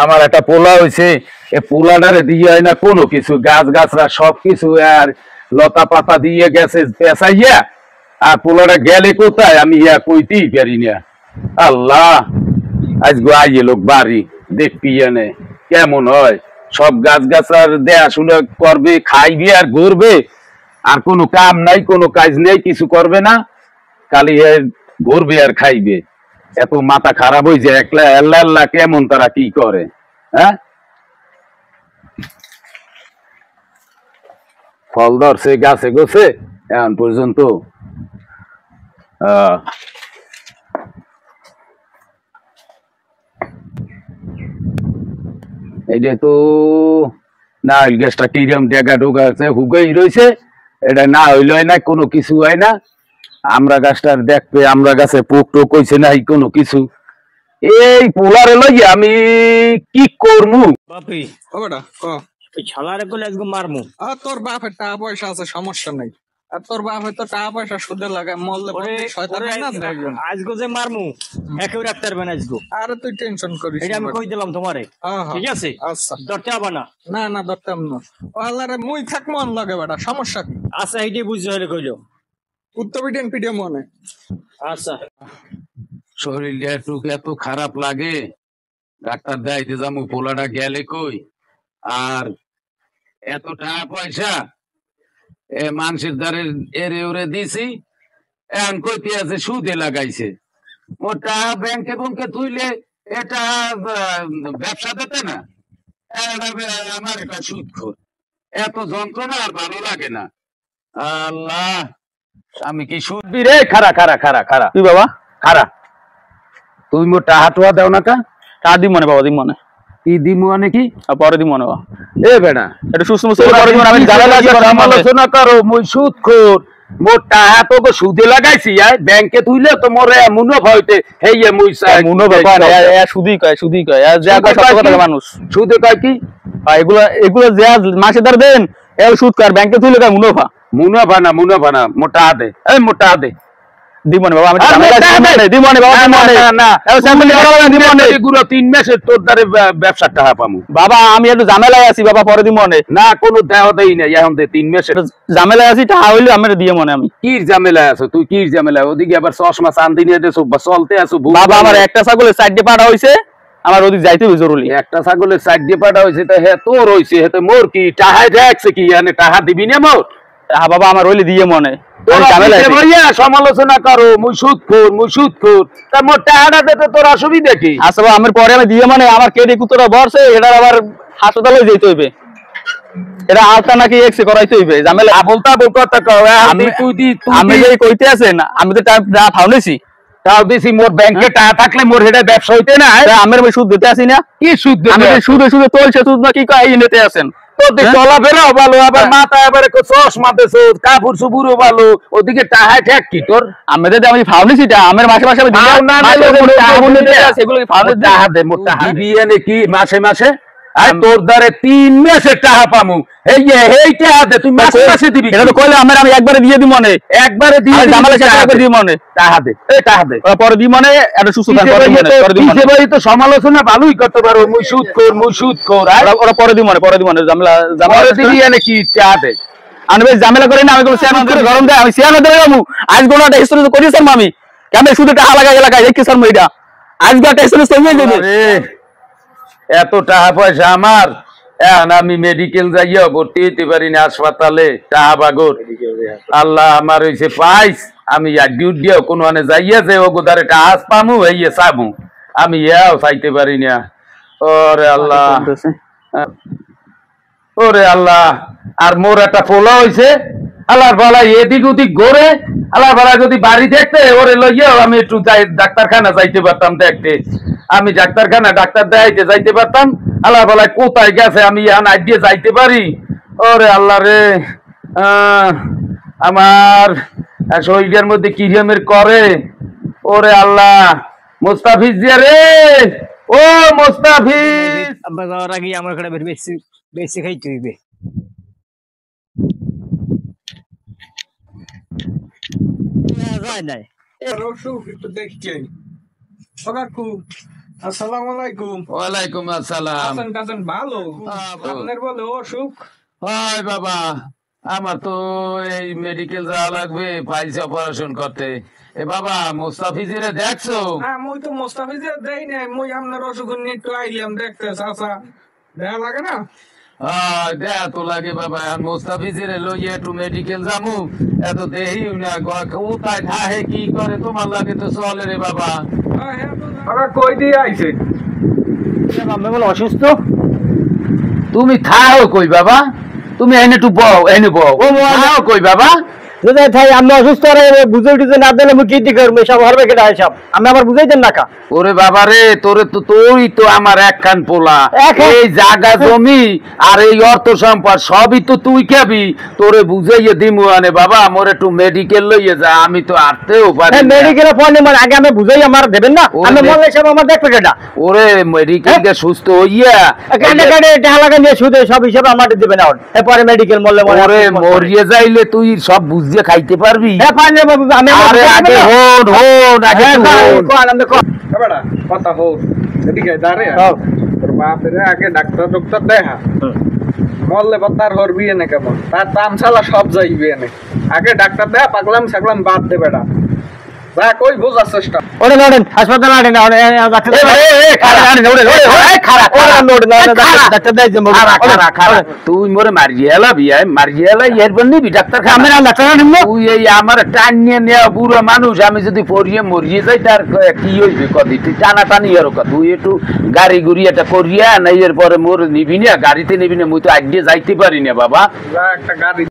আমার একটা পোলা হয়েছে, এ পোলাটারে দিয়ে হয় না কোনো কিছু, গাছ গাছরা সবকিছু আর লতা পাতা দিয়ে গেছে পেঁচাইয়া, আর পোলাটা গেলে কোথায় আমি কইতেই পারি না। আল্লাহ, আজকে আইয়ে লোক বাড়ি দেখবি এনে কেমন হয়, সব গাছ গাছার দেখাশোনা করবে, খাইবে আর ঘুরবে, আর কোনো কাম নাই, কোনো কাজ নেই, কিছু করবে না, খালি ঘুরবে আর খাইবে। এত মাথা খারাপ হয়েছে, একলা আল্লাহ আল্লাহ কেমন তারা কি করে। হ্যাঁ, ফল ধরছে গাছে গোছে এখন পর্যন্ত। এইটা তো নারকেল গাছটা কিরম ডেকা ঢোকা আছে, হুগাই রয়েছে, এটা না হইল হয় না, কোনো কিছু হয় না। আমরা গাছটার দেখবে, আমরা গাছে পোক টোক হয়েছে না কোনো কিছু। এই পোলারে লইয়া আমি কি করমু বাপি? ও বেটা ক। ওই শালারে গুলো আজকে মারমু। আর তোর বাপের টাকা পয়সা আছে, সমস্যা নাই। আর তোর বাপ হয়তো টাকা পয়সা সুদে লাগায় মরলে শয়তান না দেখবেন। আজকে যে মারমু একেও রাখতে পারবে না আজকে। আরে তুই টেনশন করিস এটা আমি কই দিলাম তোমারে, ঠিক আছে? আচ্ছা ধরতে হবে না। না না ধরতাম না। ও আল্লাহরে মুই থাক মন লাগে বেটা, সমস্যা কি? আচ্ছা এইটাই বুঝতে হলে কইলো উত্তর পিডিয়ান পিডিয়া মনে। আচ্ছা শরীরটা একটু এত খারাপ লাগে, ডাক্তার দেখাইতে যাবো, পোলাটা গেলে কই, আর এত টাকা পয়সা মানুষের দ্বারে এরে ওরে দিছি, এখন কইতে আছে সুদে লাগাইছে। ওটা ব্যাংকে ব্যাংকে তুইলে এটা ব্যবসা দিতে না, আমার এটা সুদখোর, এত যন্ত্রণা আর ভালো লাগে না। আল্লাহ, আমি কি সুদবি রে? খারা খারা খারা খারা, তুই বাবা খারা, তুই মোর টাহা টোয়া দেও না কা? তা দি মনে বাবা, দি মনে কি দিমু মানে কি? পরে দি মনে বাবা, এ বেটা এটা সুস্থ মুস্থ পরে দি মনে। আমি আলোচনা করো, মুই সুদখোর, মোর টাহা তো সুদে লাগাইছি, ব্যাংকে তুইলে তো মোর মুনাফা হইতে, হেইয়ে মুই মুনাফা কয় না, সুদি কয়, সুদি কয়, যা কয় সত্য কথা মানুষ। সুদে কয় কি? এগুলা এগুলো যে মাসে ধর দেন এর সুদ কয়, ব্যাংকে তুইলে কয় মুনাফা। মুনাফা না, মুনাফা না, মোর টাহা দে, এই মোর টাহা দে। দিমনে বাবা, আমি দিমনে বাবা, দিমনে 3 মাসের তোর দ্বারে ব্যবসার টাকা পামু বাবা। আমি একটু ঝামেলায় আছি বাবা, পরে দিমনে। না কোনো দেওয়া দেই না, এখন 3 মাসের ঝামেলায় আছি, টাকা হইলে আমি দিয়ে মনে। আমি কি ঝামেলায় আছো তুই? কি ঝামেলা? ওদিকে আবার চশমা চান্দি নিয়ে দেছো, চলতে আছো। বাবা আমার একটা ছাগলের সাইড দিয়ে পাঠা হয়েছে, আমার ওদিকে যাইতে হবে জরুরি। একটা ছাগলের সাইড দিয়ে পাঠা হয়েছে, তা হ্যাঁ তোর হয়েছে, হেতে মোর কি টাহায় দেখছে কি? এনে টাহা দিবি না মোর? হ্যাঁ বাবা, আমার হইলে দিয়ে মনে। সমালোচনা করো, মুই সুদখোর, মুই সুদখোর, তা মোর টাহাটা দিতে তোর অসুবিধা কি? আচ্ছা বাবা, আমি পরে আমি দিয়ে মানে, আমার কেটে কুতোটা বর্ষে এটা আবার হাসপাতালে যেতে হইবে, এটা আলতা নাকি এক্সরে করাইতে হইবে। ঝামেলা বলতা বল কথা কও। আমি যে কইতে আছেন, আমি তো টাকা ফাউনেছি, তাও দিছি, মোর ব্যাংকে টাকা থাকলে মোর হেডে ব্যবসা হইতে না। আমার সুদ দিতে আসি না? কি সুদ? আমি সুদে সুদে তোলছে সুদ না কি কয়, এই নিতে আছেন। চলাফেরাও ভালো, আবার মাথা এবার চশমা দেছো, কাপড় চুপুরও ভালো, ওদিকে টাহায় ঠেক কি তোর? আমি আমি ফাউনেছি, আমার মাসে মাসে আমি কি মাসে মাসে তোর দ্বারে 3 মাসের টাকা পামু, এই টাকা দে, তুই মাসে মাসে দিবি? এটা তো কইলে আমি একবারে দিয়ে দিব মনে, একবারে দিয়ে দিই মনে। টাকা দে, এই টাকা দে, পরে দিই মনে। এটা সুস্থ তো সমালোচনা ভালোই করতে পারো, মুই সুদখোর, মুই সুদখোর, ওরা পরে দিই মনে, পরে দিই মনে। ঝামেলা দিবি এনে কি টাকা দে? আমি বেশ ঝামেলা করি না, আমি কোনো চেয়ার করে গরম দেয়, আমি চেয়ার দেবে যাবো। আজ কোনো একটা হিস্টোরি করিস আমি কেমন শুধু টাকা লাগা এলাকায় দেখি স্যার এটা আজকে একটা হিস্টোরি সঙ্গে দেবে। এত টাকা পয়সা আমার, এখন আমি মেডিকেল যাইয়া ভর্তি হইতে পারি না হাসপাতালে, টাকা বাগর। আল্লাহ আমার হইছে পাইস, আমি ডিউটিও কোনো মানে যাইয়া যে ও গোদারে টাকা পামু, এই চাবো, আমি চাইতে পারি না। ওরে আল্লাহ, ওরে আল্লাহ। আর মোর একটা পোলা হইছে, আল্লাহর বালা এদিক ওদিক ঘোরে, আল্লাহর বালা যদি বাড়ি দেখতে ওরে লইয়াও আমি একটু ডাক্তারখানা যাইতে পারতাম দেখতে, আমি ডাক্তারখানা ডাক্তার দেখাইতে যাইতে পারতাম। আল্লাহর বালা কোথায় গেছে, আমি এখন আইডিয়ে যাইতে পারি? ওরে আল্লাহ রে, আমার শরীরের মধ্যে কি রকমের করে। ওরে আল্লাহ, মোস্তাফিজ রে, ও মোস্তাফিজ, আব্বা যাওয়ার আগে আমার ঘরে বেশি বেশি খাইতে হইবে। যায় নাই একটু দেখি আসসালামু আলাইকুম। ওয়ালাইকুম আসসালাম। আছেন টাছেন ভালো? আপনার বলে অসুখ? হয় বাবা, আমার তো এই মেডিকেল যাওয়া লাগবে পাইছে অপারেশন করতে। এ বাবা মুস্তাফিজিরে দেখছো? মুই তো মোস্তাফিজের দেই নাই, মুই আপনার অসুখ নিয়ে একটু আইলাম দেখতে। চাচা দেয়া লাগে না? দেয়া তো লাগে বাবা, মুস্তাফিজিরে লইয়া একটু মেডিকেল যামু, এত দেহি না কোথায় থাহে কি করে, তোমার লাগে তো চলে রে বাবা। কই দিয়ে আইছে? আমি বলে অসুস্থ। তুমি থাও কই বাবা, তুমি এনে একটু বও, এনে বও। থাও কই বাবা? যদি ভাই আমি অসুস্থ বুঝে টুঝে না দিলে আমি কি করবো, সব হরবে কেটা সব আমি আবার বুঝাইতেন না কা। ওরে বাবা রে, তোরে তো তুই তো আমার একখান পোলা, এই জায়গা জমি আর এই অর্থ সম্পদ সবই তো তুই খাবি, তোরে বুঝাইয়ে দিমু। আনে বাবা মোর একটু মেডিকেল লইয়ে যা, আমি তো আরতেও পারি না। মেডিকেলের ফোন মানে আগে আমি বুঝাই আমার দেবেন না, আমি মনে সব আমার দেখবে কেটা। ওরে মেডিকেল কে সুস্থ হইয়া কাটে কাটে টাকা লাগা নিয়ে সুদে সব হিসাবে আমার দেবে না, এরপরে মেডিকেল মরলে ওরে মরিয়ে যাইলে তুই সব বুঝিয়ে খাইতে পারবি। আমি আরে আগে হন হন, আগে তুই হন। কথা হোক এদিকে দাঁড়িয়ে তোর বাপের আগে ডাক্তার ডক্টর দেখা, মরলে তার হরবি এনে কেমন, তার তামশালা সব যাইবে এনে। আগে ডাক্তার দেখা, পাগলাম সাগলাম বাদ দে বেটা, যা কই বোঝার চেষ্টা। ওরে নড়েন হাসপাতাল আনেন তুই মোরে মারিয়ে এলাবি, মারিয়ে এলাই এরপর নিবি ডাক্তার খামে না ডাক্তার নিব। তুই এই আমার টান নিয়ে নেওয়া বুড়ো মানুষ, আমি যদি পড়িয়ে মরিয়ে যাই তার কি হইবে কদি, তুই টানা টানি আর তুই একটু গাড়ি গুড়ি এটা করিয়া না, এরপরে মোর নিবি না, গাড়িতে নিবি না, মুই তো আগে যাইতে পারি না বাবা। একটা গাড়ি